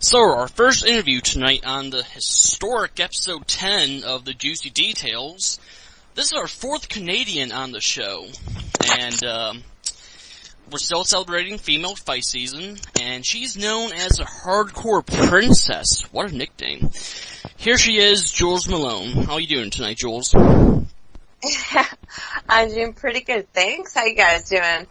So, our first interview tonight on the historic episode 10 of the Juicy Details. This is our fourth Canadian on the show, and we're still celebrating female fight season, and she's known as a hardcore princess. What a nickname. Here she is, Jules Malone. How are you doing tonight, Jules? I'm doing pretty good, thanks. How you guys doing?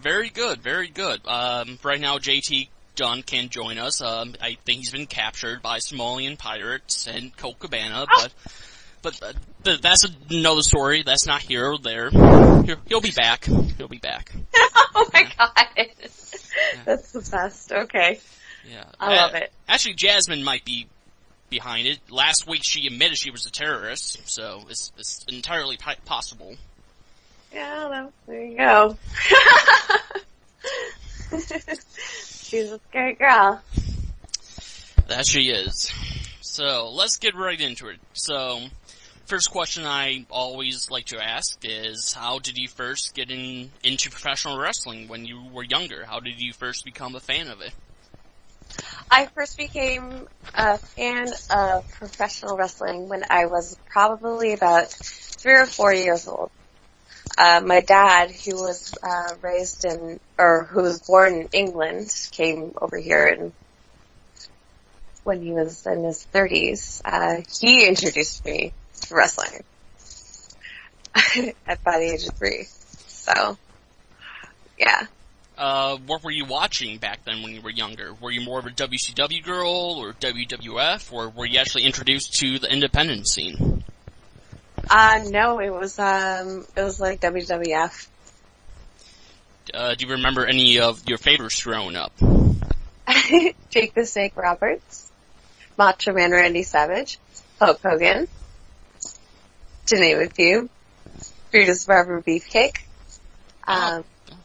Very good, very good. Right now, JT Dunn can't join us. I think he's been captured by Somalian pirates in Coke Cabana, but that's another story. That's not here or there. He'll be back. He'll be back. Oh my god. Yeah. That's the best. Okay. Yeah. I love it. Actually, Jasmine might be behind it. Last week she admitted she was a terrorist, so it's entirely possible. Yeah, well, there you go. She's a scary girl. That she is. So, let's get right into it. So, first question I always like to ask is, how did you first get into professional wrestling when you were younger? How did you first become a fan of it? I first became a fan of professional wrestling when I was probably about 3 or 4 years old. My dad, who was who was born in England, came over here when he was in his 30s. He introduced me to wrestling by the age of 3. So, yeah. What were you watching back then when you were younger? Were you more of a WCW girl or WWF, or were you actually introduced to the independent scene? No, it was like WWF. Do you remember any of your favorites growing up? Jake the Snake Roberts, Macho Man Randy Savage, Hulk Hogan, to name a few, Brutus Barber Beefcake.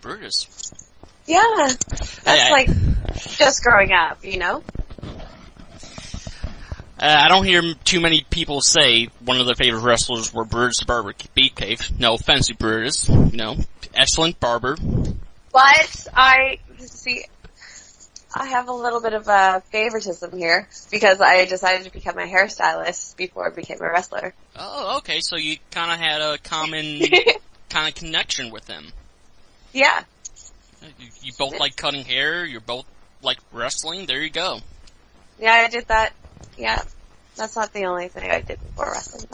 Brutus. Yeah, that's like just growing up, you know? I don't hear too many people say one of their favorite wrestlers were Brutus the Barber Beefcake. No offense to Brutus, excellent barber. But I have a little bit of a favoritism here because I decided to become a hairstylist before I became a wrestler. Oh, okay, so you kind of had a common kind of connection with him. Yeah. You both like cutting hair, you both like wrestling, there you go. Yeah, I did that. Yeah, that's not the only thing I did before wrestling.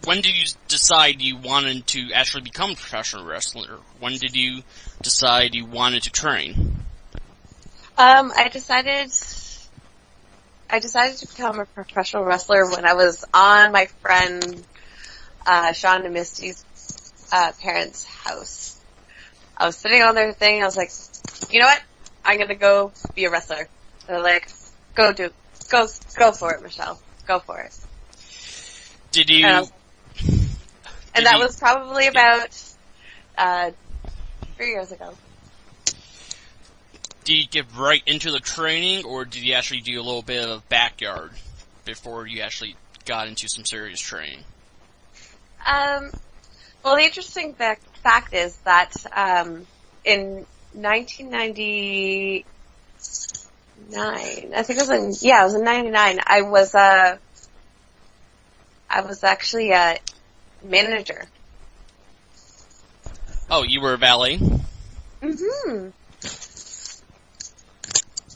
When did you decide you wanted to actually become a professional wrestler? When did you decide you wanted to train? I decided to become a professional wrestler when I was on my friend Sean and Misty's parents' house. I was sitting on their thing. I was like, you know what? I'm gonna go be a wrestler. They're like, go for it, Michelle. Go for it. Did you? And that was probably about 3 years ago. Did you get right into the training, or did you actually do a little bit of backyard before you actually got into some serious training? Well, the interesting fact is that in 1999, I think it was in 99, I was actually a manager. Oh, you were a valet? Mm-hmm.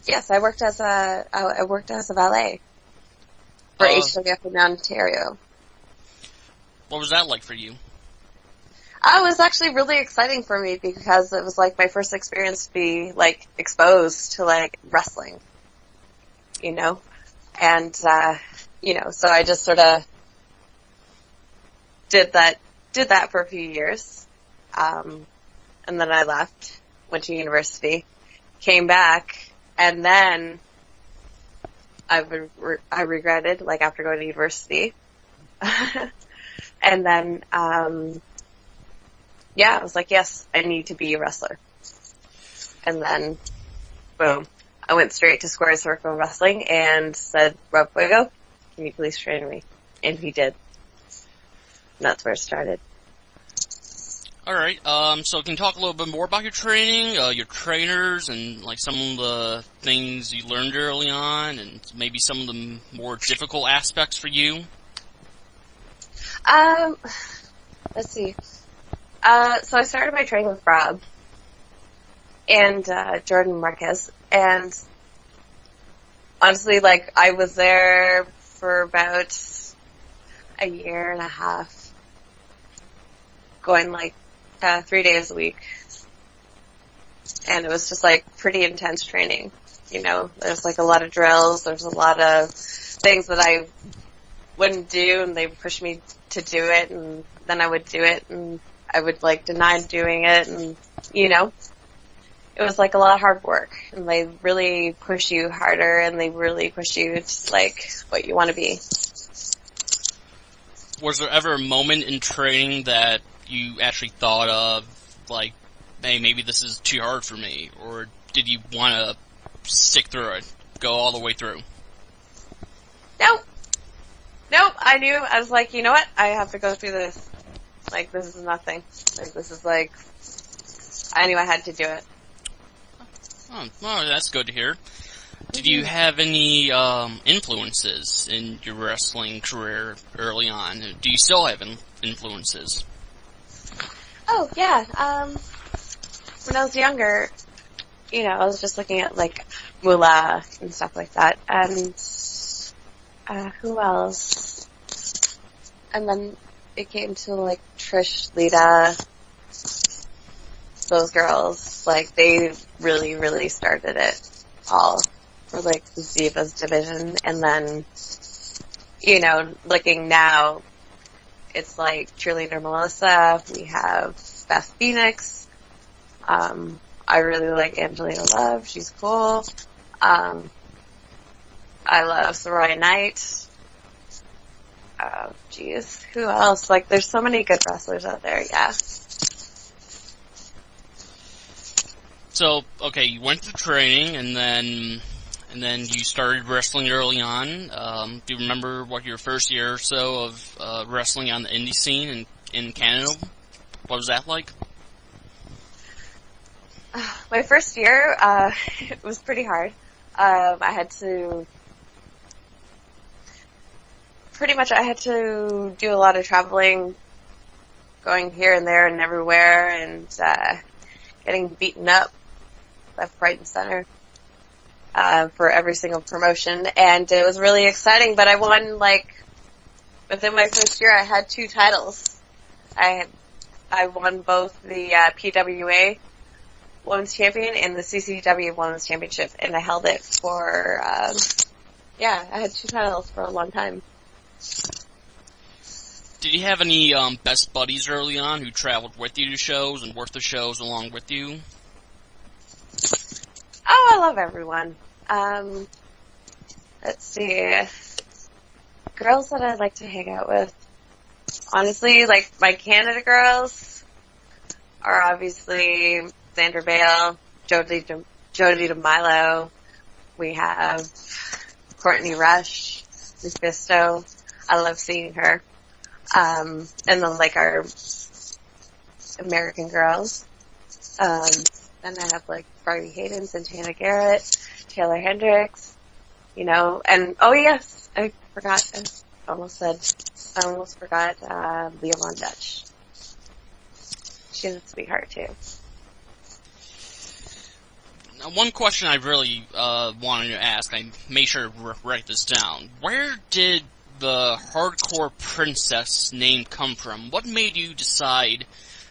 Yes, I worked as a valet for HWF in Ontario. What was that like for you? It was actually really exciting for me because it was like my first experience to be like exposed to like wrestling, and so I just sort of did that for a few years, and then I left, went to university, came back, and then I regretted, like, after going to university, and then I was like, yes, I need to be a wrestler. And then, boom, I went straight to Square Circle Wrestling and said, Rob Fuego, can you please train me? And he did. And that's where it started. Alright, so can you talk a little bit more about your training, your trainers, and like some of the things you learned early on, and maybe some of the more difficult aspects for you? Um, let's see. So I started my training with Rob and Jordan Marquez, and honestly, like, I was there for about a year and a half, going like 3 days a week, and it was just like pretty intense training. You know, there's like a lot of drills, there's a lot of things that I wouldn't do, and they would push me to do it, and then I would do it, and I would like deny doing it, and you know, it was like a lot of hard work, and they really push you harder, and they really push you to like what you want to be. Was there ever a moment in training that you actually thought of, like, hey, maybe this is too hard for me, or did you want to stick through it, go all the way through? Nope, I knew, I was like, you know what, I have to go through this. Like, this is nothing. Like, this is like, I knew I had to do it. Oh, well, that's good to hear. Did you have any influences in your wrestling career early on? Do you still have influences? Oh, yeah, when I was younger, you know, I was just looking at, like, Moolah and stuff like that, and, who else? And then it came to, like, Trish, Lita, those girls, like, they really, really started it all for, like, the Divas division, and then, you know, looking now, it's like Cheerleader Melissa, we have Beth Phoenix, I really like Angelina Love, she's cool, I love Soraya Knight, who else? Like, there's so many good wrestlers out there, yeah. So, okay, you went to training, and then you started wrestling early on. Do you remember what your first year or so of wrestling on the indie scene in Canada? What was that like? My first year, it was pretty hard. I had to do a lot of traveling, going here and there and everywhere, and getting beaten up left, right, and center for every single promotion. And it was really exciting, but I won, like, within my first year, I had 2 titles. I won both the PWA Women's Champion and the CCW Women's Championship, and I held it for, I had 2 titles for a long time. Did you have any best buddies early on who traveled with you to shows and worked the shows along with you? Oh, I love everyone. Let's see. Girls that I'd like to hang out with. Honestly, like, my Canada girls are obviously Sandra Bale, Jody DeMilo. We have Courtney Rush, Mephisto. I love seeing her. And then, like, our American girls. Then I have, like, Barbie Hayden, Santana Garrett, Taylor Hendricks, you know, and, oh yes, I almost forgot, Leah Von Dutch. She's a sweetheart, too. Now, one question I really wanted to ask, I made sure to write this down. Where did the Hardcore Princess name come from? What made you decide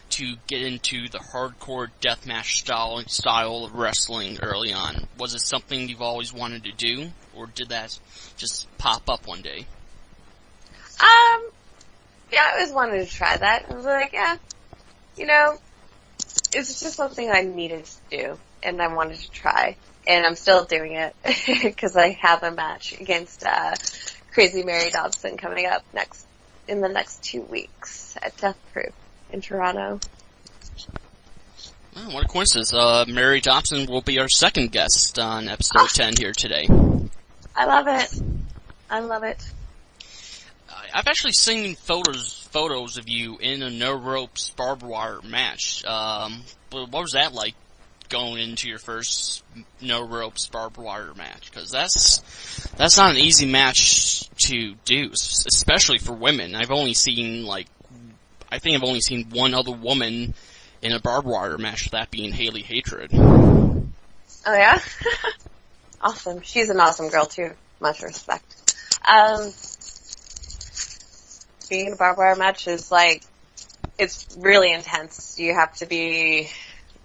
to get into the hardcore deathmatch style of wrestling early on? Was it something you've always wanted to do, or did that just pop up one day? Yeah, I always wanted to try that. I was like, yeah, you know, it's just something I needed to do, and I wanted to try, and I'm still doing it, because I have a match against, Crazy Mary Dobson coming up in the next 2 weeks at Death Proof in Toronto. Oh, what a coincidence. Mary Dobson will be our second guest on episode 10 here today. I love it. I've actually seen photos photos of you in a no ropes barbed wire match. What was that like going into your first no ropes barbed wire match? Because that's not an easy match to do, especially for women. I think I've only seen one other woman in a barbed wire match, that being Haley Hatred. Oh yeah? Awesome. She's an awesome girl too. Much respect. Being in a barbed wire match is it's really intense. You have to be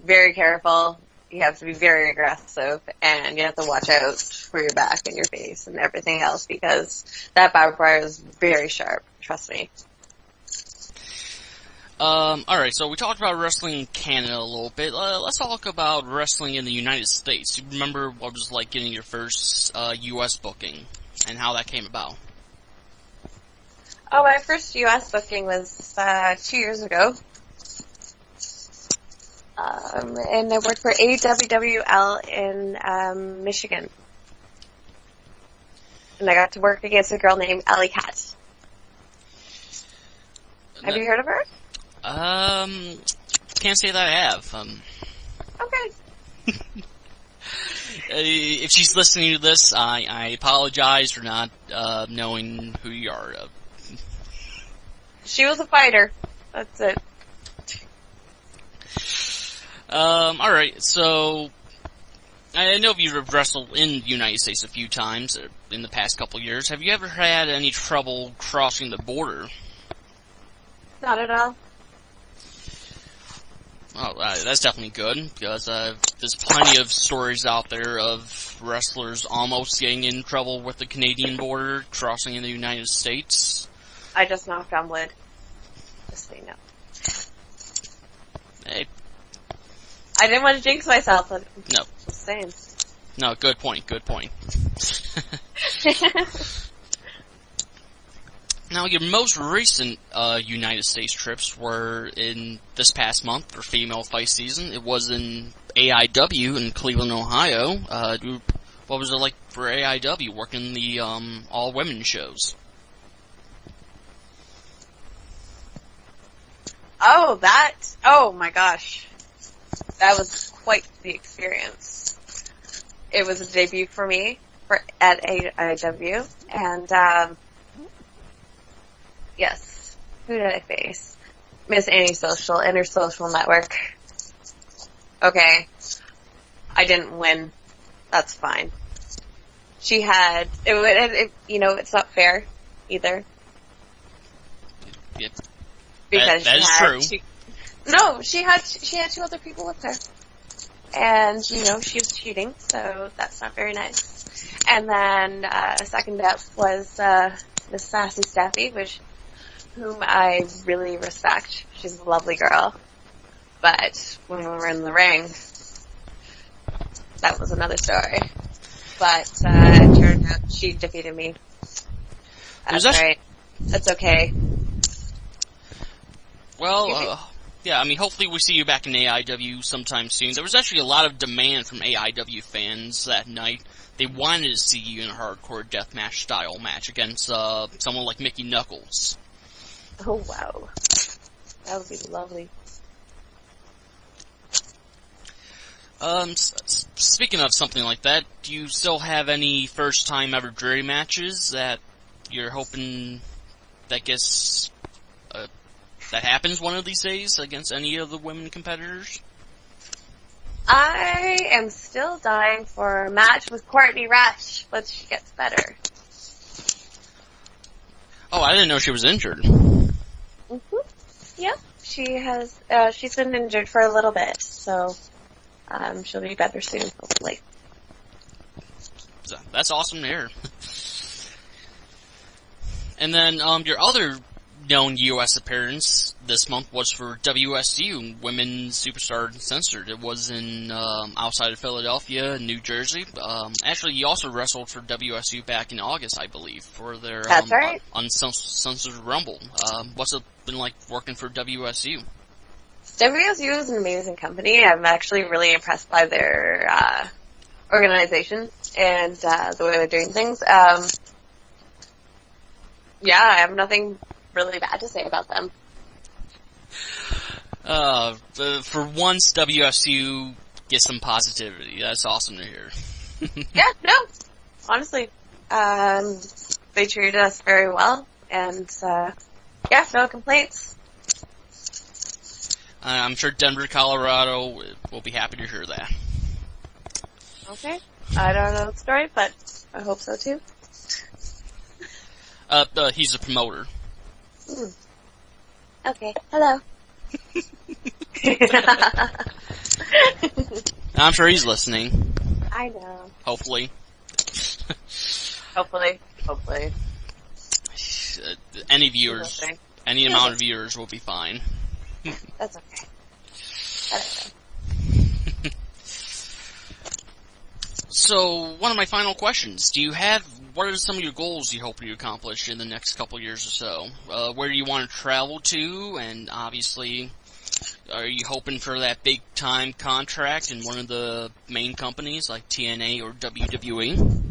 very careful. You have to be very aggressive, and you have to watch out for your back and your face and everything else, because that barbed wire is very sharp. Trust me. Alright, so we talked about wrestling in Canada a little bit. Let's talk about wrestling in the United States. You remember what it was like getting your first U.S. booking and how that came about? Oh, my first U.S. booking was 2 years ago. And I worked for AWWL in Michigan. And I got to work against a girl named Alley Cat. Have you heard of her? Can't say that I have. Okay. If she's listening to this, I apologize for not knowing who you are. She was a fighter. That's it. Alright, so I know you've wrestled in the United States a few times in the past couple years. Have you ever had any trouble crossing the border? Not at all. Oh, that's definitely good, because there's plenty of stories out there of wrestlers almost getting in trouble with the Canadian border, crossing in the United States. I just knocked on wood. Just so you know. Hey. I didn't want to jinx myself, but No. Just saying. No, good point. Now, your most recent United States trips were in this past month for Female Fight Season. It was in AIW in Cleveland, Ohio. What was it like for AIW working the all-women shows? Oh my gosh. That was quite the experience. It was a debut for me at AIW, and yes, who did I face? Miss Annie Social, Intersocial Network. Okay, I didn't win. That's fine. She had it's not fair either. Yep. Because that is true. She had two other people with her. And, she was cheating, so that's not very nice. And then, second up was, Miss Sassy Steffi, whom I really respect. She's a lovely girl. But when we were in the ring, that was another story. But, it turned out she defeated me. That's right. That's okay. Well, yeah, I mean, hopefully we see you back in AIW sometime soon. There was actually a lot of demand from AIW fans that night. They wanted to see you in a hardcore deathmatch style match against someone like Mickey Knuckles. Oh, wow. That would be lovely. Speaking of something like that, do you still have any first-time ever jury matches that you're hoping that that happens one of these days against any of the women competitors? I am still dying for a match with Courtney Ratch, but she gets better. Oh, I didn't know she was injured. Mm-hmm. Yep, she's been injured for a little bit, so she'll be better soon, hopefully. So, that's awesome to hear. And then, your other known U.S. appearance this month was for WSU, Women's Superstar Uncensored. It was in, outside of Philadelphia, New Jersey. Actually, you also wrestled for WSU back in August, I believe, for their, That's right. Uncensored Rumble. What's it been like working for WSU? WSU is an amazing company. I'm actually really impressed by their, organization and, the way they're doing things. Yeah, I have nothing really bad to say about them. For once, WSU gets some positivity. That's awesome to hear. Yeah, no, honestly, they treated us very well, and yeah, no complaints. I'm sure Denver, Colorado will be happy to hear that. Okay, I don't know the story, but I hope so too. He's a promoter. Okay, hello. I'm sure he's listening. I know. Hopefully. Hopefully. Any viewers, any amount of viewers will be fine. That's okay. That's okay. So, one of my final questions. What are some of your goals you hope to accomplish in the next couple years or so? Where do you want to travel to? And obviously, are you hoping for that big time contract in one of the main companies like TNA or WWE?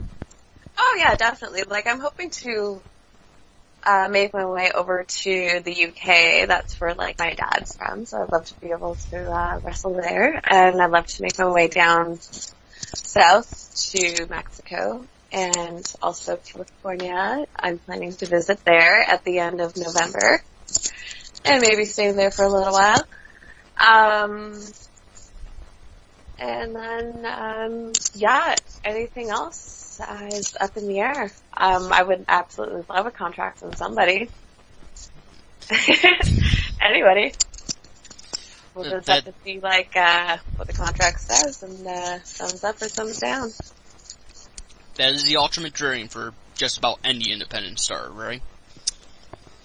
Oh yeah, definitely. Like, I'm hoping to make my way over to the UK. That's where, like, my dad's from, so I'd love to be able to wrestle there. And I'd love to make my way down south to Mexico and also California. I'm planning to visit there at the end of November and maybe stay there for a little while. And then, yeah, anything else is up in the air. I would absolutely love a contract from somebody. Anybody. We'll just have to see, like, what the contract says, and thumbs up or thumbs down. That is the ultimate dream for just about any independent star, right?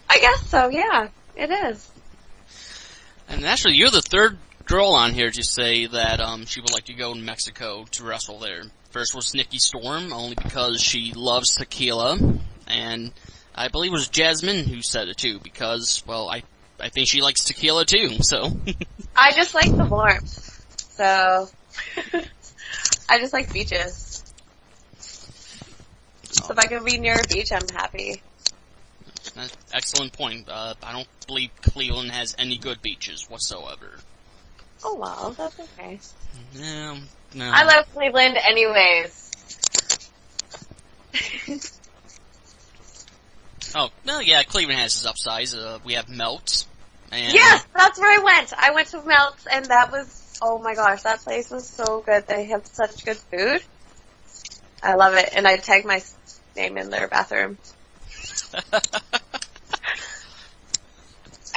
I guess so, yeah. It is. And actually, you're the third girl on here to say that she would like to go to Mexico to wrestle there. First was Nikki Storm, only because she loves tequila, and I believe it was Jasmine who said it too, because, well, I think she likes tequila too, so. I just like the warmth, so. I just like beaches. So if I can be near a beach, I'm happy. Excellent point. I don't believe Cleveland has any good beaches whatsoever. Oh well, that's okay. No. I love Cleveland anyways. Oh, well, yeah, Cleveland has its upsides. We have Melts. And yes, that's where I went. I went to Melts, and that was, oh my gosh, that place was so good. They have such good food. I love it, and I tagged my name in their bathroom.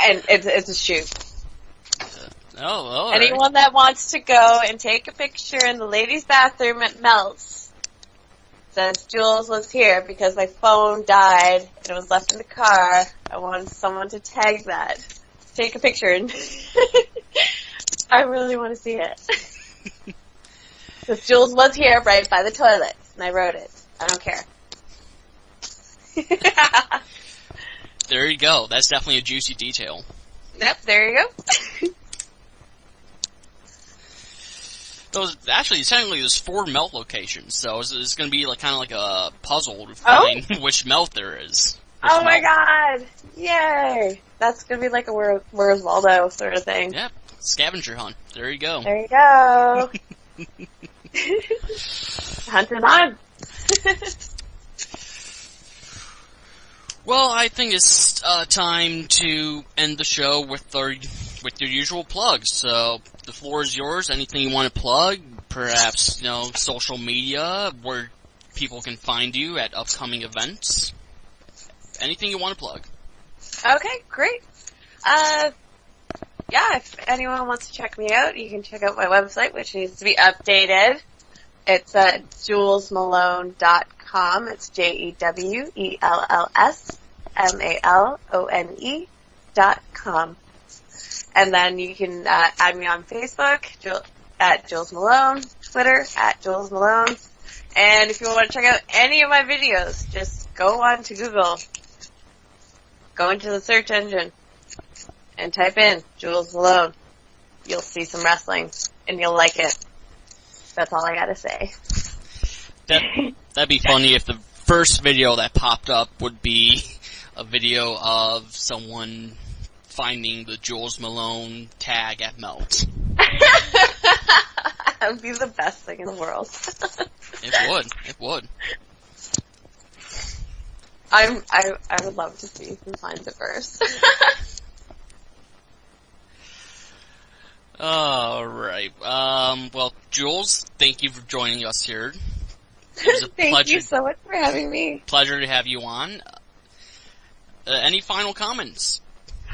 And it's a shoot. All right. Anyone that wants to go and take a picture in the ladies' bathroom at Melts, since Jules was here because my phone died and it was left in the car, I wanted someone to tag that. Take a picture and I really want to see it. Because Jules was here right by the toilet and I wrote it. I don't care. There you go. That's definitely a juicy detail. Yep, there you go. Technically, there's 4 Melt locations, so it's going to be like kind of like a puzzle to find which Melt there is. Oh my god! Yay! That's going to be like a Where's Waldo sort of thing. Yep, scavenger hunt. There you go. There you go. Hunting on. Well, I think it's time to end the show with your usual plugs. So the floor is yours. Anything you want to plug? Perhaps, social media, where people can find you at upcoming events. Anything you want to plug. Okay, great. Yeah, if anyone wants to check me out, you can check out my website, which needs to be updated. It's at JewelsMalone.com. It's JewelsMalone.com. And then you can add me on Facebook at Jules Malone, Twitter at Jules Malone. And if you want to check out any of my videos, just go on to Google. Go into the search engine and type in Jules Malone. You'll see some wrestling and you'll like it. That's all I gotta say. That'd be funny if the first video that popped up would be a video of someone finding the Jules Malone tag at Melt. That would be the best thing in the world. It would. I would love to see who finds it first. Alright, well, Jules, thank you for joining us here. It was a Thank you so much for having me. Pleasure to have you on. Any final comments?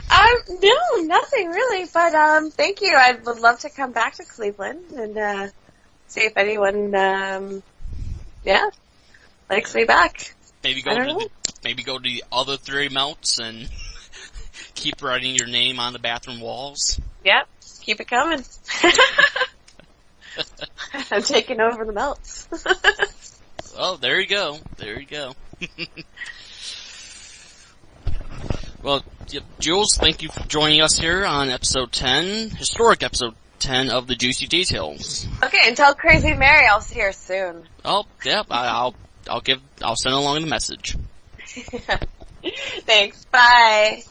No, nothing really, but, thank you. I would love to come back to Cleveland and, see if anyone, likes me back. Maybe go to the other 3 melts and keep writing your name on the bathroom walls. Yep, keep it coming. I'm taking over the melts. Oh, there you go. There you go. Well, Jules, thank you for joining us here on episode 10, historic episode 10 of the Juicy Details. Okay, and tell Crazy Mary I'll see her soon. Oh, yep, I'll send along the message. Thanks, bye.